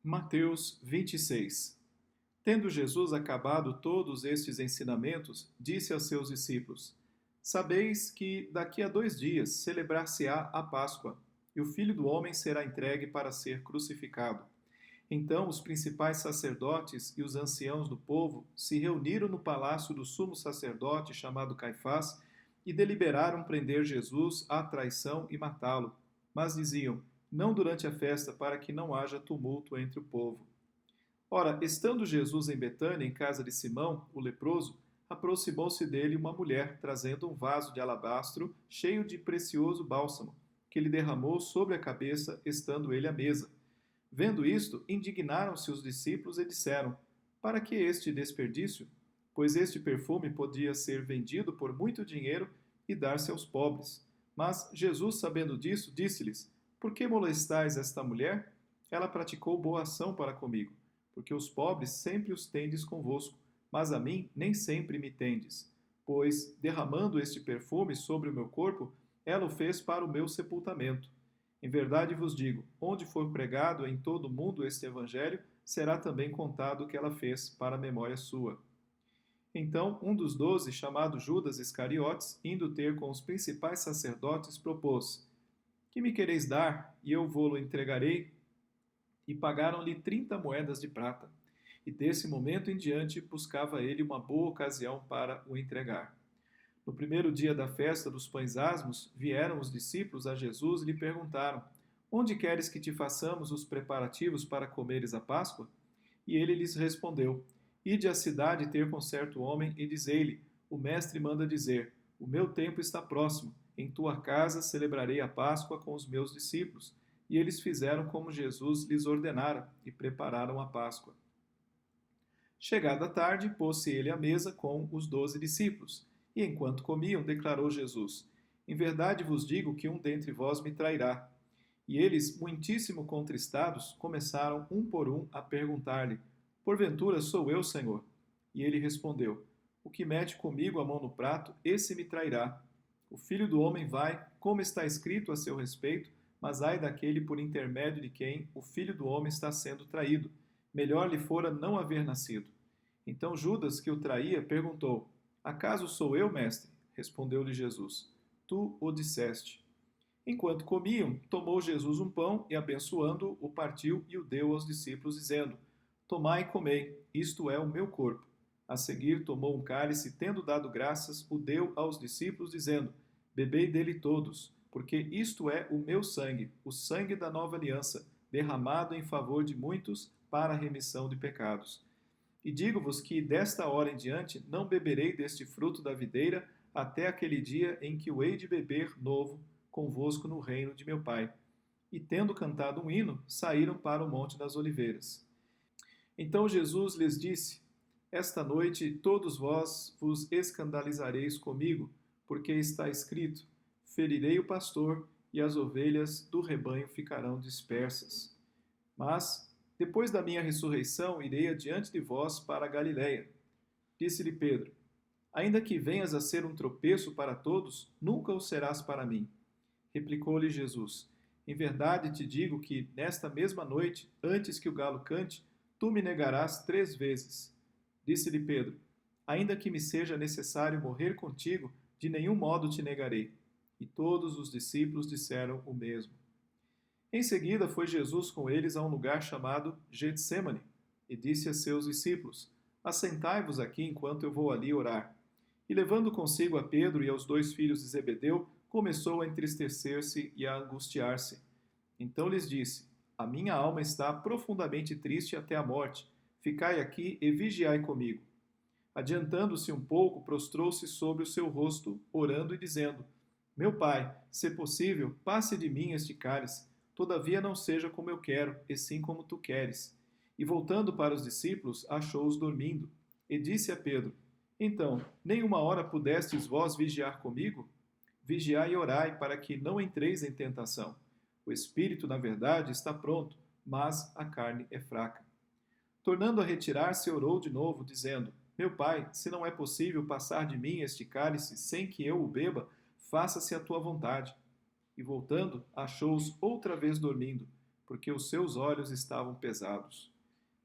Mateus 26. Tendo Jesus acabado todos estes ensinamentos, disse aos seus discípulos: Sabeis que daqui a 2 dias celebrar-se-á a Páscoa, e o Filho do Homem será entregue para ser crucificado. Então os principais sacerdotes e os anciãos do povo se reuniram no palácio do sumo sacerdote chamado Caifás e deliberaram prender Jesus à traição e matá-lo. Mas diziam: não durante a festa, para que não haja tumulto entre o povo. Ora, estando Jesus em Betânia, em casa de Simão, o leproso, aproximou-se dele uma mulher, trazendo um vaso de alabastro cheio de precioso bálsamo, que lhe derramou sobre a cabeça, estando ele à mesa. Vendo isto, indignaram-se os discípulos e disseram: para que este desperdício? Pois este perfume podia ser vendido por muito dinheiro e dar-se aos pobres. Mas Jesus, sabendo disso, disse-lhes: por que molestais esta mulher? Ela praticou boa ação para comigo, porque os pobres sempre os tendes convosco, mas a mim nem sempre me tendes. Pois, derramando este perfume sobre o meu corpo, ela o fez para o meu sepultamento. Em verdade vos digo, onde for pregado em todo o mundo este evangelho, será também contado o que ela fez para a memória sua. Então, um dos 12, chamado Judas Iscariotes, indo ter com os principais sacerdotes, propôs: que me quereis dar, e eu vô-lo entregarei? E pagaram-lhe 30 moedas de prata. E desse momento em diante buscava ele uma boa ocasião para o entregar. No primeiro dia da festa dos pães asmos, vieram os discípulos a Jesus e lhe perguntaram: onde queres que te façamos os preparativos para comeres a Páscoa? E ele lhes respondeu: ide à cidade ter com certo homem e dizei-lhe: o mestre manda dizer: o meu tempo está próximo, em tua casa celebrarei a Páscoa com os meus discípulos. E eles fizeram como Jesus lhes ordenara e prepararam a Páscoa. Chegada a tarde, pôs-se ele à mesa com os 12 discípulos. E enquanto comiam, declarou Jesus: em verdade vos digo que um dentre vós me trairá. E eles, muitíssimo contristados, começaram um por um a perguntar-lhe: porventura sou eu, Senhor? E ele respondeu: o que mete comigo a mão no prato, esse me trairá. O Filho do Homem vai, como está escrito a seu respeito, mas ai daquele por intermédio de quem o Filho do Homem está sendo traído. Melhor lhe fora não haver nascido. Então Judas, que o traía, perguntou: acaso sou eu, mestre? Respondeu-lhe Jesus: tu o disseste. Enquanto comiam, tomou Jesus um pão e, abençoando-o, o partiu e o deu aos discípulos, dizendo: tomai e comei, isto é o meu corpo. A seguir, tomou um cálice e, tendo dado graças, o deu aos discípulos, dizendo: bebei dele todos, porque isto é o meu sangue, o sangue da nova aliança, derramado em favor de muitos para a remissão de pecados. E digo-vos que desta hora em diante não beberei deste fruto da videira até aquele dia em que o hei de beber novo convosco no reino de meu Pai. E tendo cantado um hino, saíram para o Monte das Oliveiras. Então Jesus lhes disse: esta noite todos vós vos escandalizareis comigo, porque está escrito: ferirei o pastor, e as ovelhas do rebanho ficarão dispersas. Mas, depois da minha ressurreição, irei adiante de vós para a Galiléia. Disse-lhe Pedro: ainda que venhas a ser um tropeço para todos, nunca o serás para mim. Replicou-lhe Jesus: em verdade te digo que, nesta mesma noite, antes que o galo cante, tu me negarás 3 vezes. Disse-lhe Pedro: ainda que me seja necessário morrer contigo, de nenhum modo te negarei. E todos os discípulos disseram o mesmo. Em seguida foi Jesus com eles a um lugar chamado Getsêmani, e disse a seus discípulos: assentai-vos aqui enquanto eu vou ali orar. E levando consigo a Pedro e aos 2 filhos de Zebedeu, começou a entristecer-se e a angustiar-se. Então lhes disse: a minha alma está profundamente triste até a morte. Ficai aqui e vigiai comigo. Adiantando-se um pouco, prostrou-se sobre o seu rosto, orando e dizendo: meu pai, se possível, passe de mim este cálice. Todavia não seja como eu quero, e sim como tu queres. E voltando para os discípulos, achou-os dormindo. E disse a Pedro: então, nem uma hora pudestes vós vigiar comigo? Vigiai e orai, para que não entreis em tentação. O espírito, na verdade, está pronto, mas a carne é fraca. Tornando a retirar-se, orou de novo, dizendo: meu pai, se não é possível passar de mim este cálice sem que eu o beba, faça-se a tua vontade. E voltando, achou-os outra vez dormindo, porque os seus olhos estavam pesados.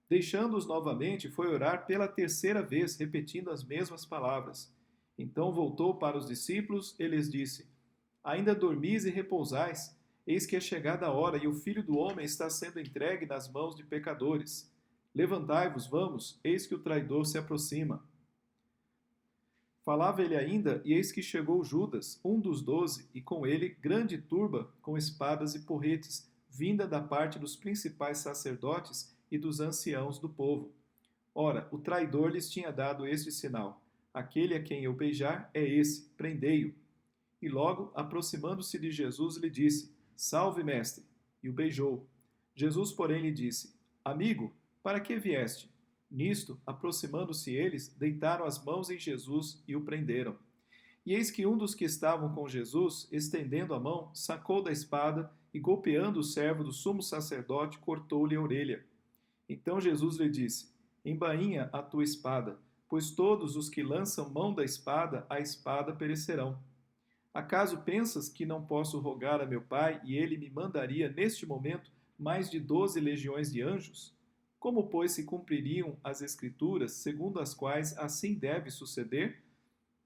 Deixando-os novamente, foi orar pela terceira vez, repetindo as mesmas palavras. Então voltou para os discípulos e lhes disse: Ainda dormis e repousais? Eis que é chegada a hora e o Filho do Homem está sendo entregue nas mãos de pecadores. Levantai-vos, vamos, eis que o traidor se aproxima. Falava ele ainda, e eis que chegou Judas, um dos 12, e com ele grande turba com espadas e porretes, vinda da parte dos principais sacerdotes e dos anciãos do povo. Ora, o traidor lhes tinha dado este sinal: Aquele a quem eu beijar é esse, prendei-o. E logo, aproximando-se de Jesus, lhe disse: Salve, mestre! E o beijou. Jesus, porém, lhe disse: Amigo, para que vieste? Nisto, aproximando-se eles, deitaram as mãos em Jesus e o prenderam. E eis que um dos que estavam com Jesus, estendendo a mão, sacou da espada e, golpeando o servo do sumo sacerdote, cortou-lhe a orelha. Então Jesus lhe disse: Embainha a tua espada, pois todos os que lançam mão da espada, a espada perecerão. Acaso pensas que não posso rogar a meu Pai e ele me mandaria neste momento mais de 12 legiões de anjos? Como, pois, se cumpririam as Escrituras, segundo as quais assim deve suceder?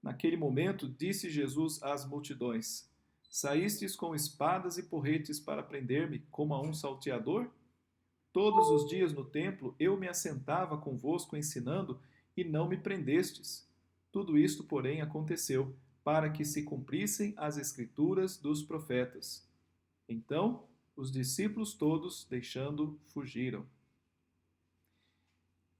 Naquele momento, disse Jesus às multidões: Saístes com espadas e porretes para prender-me, como a um salteador? Todos os dias no templo eu me assentava convosco ensinando, e não me prendestes. Tudo isto, porém, aconteceu para que se cumprissem as Escrituras dos profetas. Então, os discípulos todos, deixando, fugiram.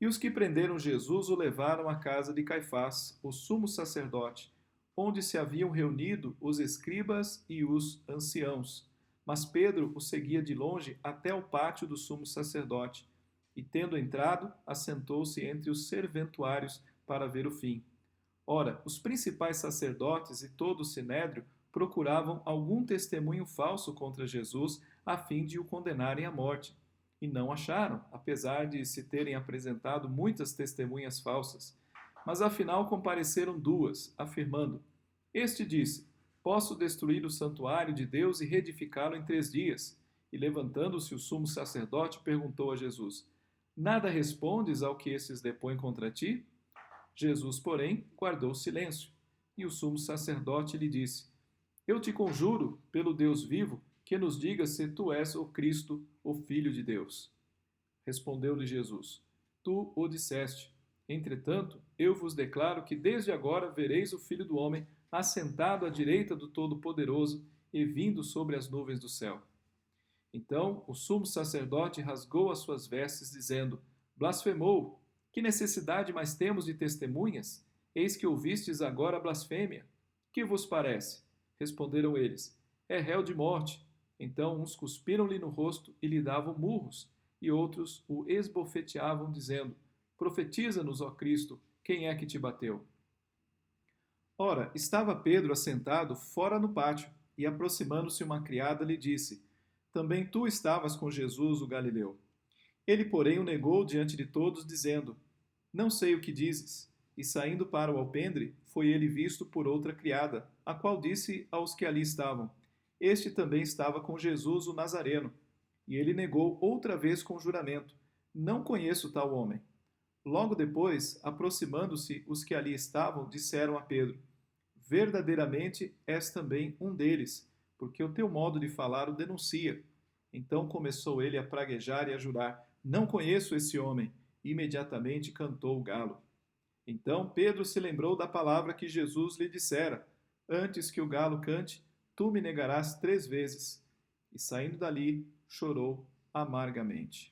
E os que prenderam Jesus o levaram à casa de Caifás, o sumo sacerdote, onde se haviam reunido os escribas e os anciãos. Mas Pedro o seguia de longe até o pátio do sumo sacerdote, e, tendo entrado, assentou-se entre os serventuários para ver o fim. Ora, os principais sacerdotes e todo o sinédrio procuravam algum testemunho falso contra Jesus, a fim de o condenarem à morte. E não acharam, apesar de se terem apresentado muitas testemunhas falsas. Mas afinal compareceram duas, afirmando: Este disse: Posso destruir o santuário de Deus e reedificá-lo em 3 dias. E levantando-se o sumo sacerdote, perguntou a Jesus: Nada respondes ao que esses depõem contra ti? Jesus, porém, guardou silêncio. E o sumo sacerdote lhe disse: Eu te conjuro, pelo Deus vivo, que nos digas se tu és o Cristo, o Filho de Deus. Respondeu-lhe Jesus: Tu o disseste. Entretanto, eu vos declaro que desde agora vereis o Filho do Homem assentado à direita do Todo-Poderoso e vindo sobre as nuvens do céu. Então o sumo sacerdote rasgou as suas vestes, dizendo: Blasfemou! Que necessidade mais temos de testemunhas? Eis que ouvistes agora a blasfêmia. Que vos parece? Responderam eles: É réu de morte. Então uns cuspiram-lhe no rosto e lhe davam murros, e outros o esbofeteavam, dizendo: Profetiza-nos, ó Cristo, quem é que te bateu? Ora, estava Pedro assentado fora no pátio, e aproximando-se uma criada lhe disse: Também tu estavas com Jesus, o Galileu. Ele, porém, o negou diante de todos, dizendo: Não sei o que dizes. E saindo para o alpendre, foi ele visto por outra criada, a qual disse aos que ali estavam: Este também estava com Jesus, o Nazareno. E ele negou outra vez com juramento: Não conheço tal homem. Logo depois, aproximando-se os que ali estavam, disseram a Pedro: Verdadeiramente és também um deles, porque o teu modo de falar o denuncia. Então começou ele a praguejar e a jurar: Não conheço esse homem. E imediatamente cantou o galo. Então Pedro se lembrou da palavra que Jesus lhe dissera: Antes que o galo cante, tu me negarás 3 vezes. E saindo dali, chorou amargamente.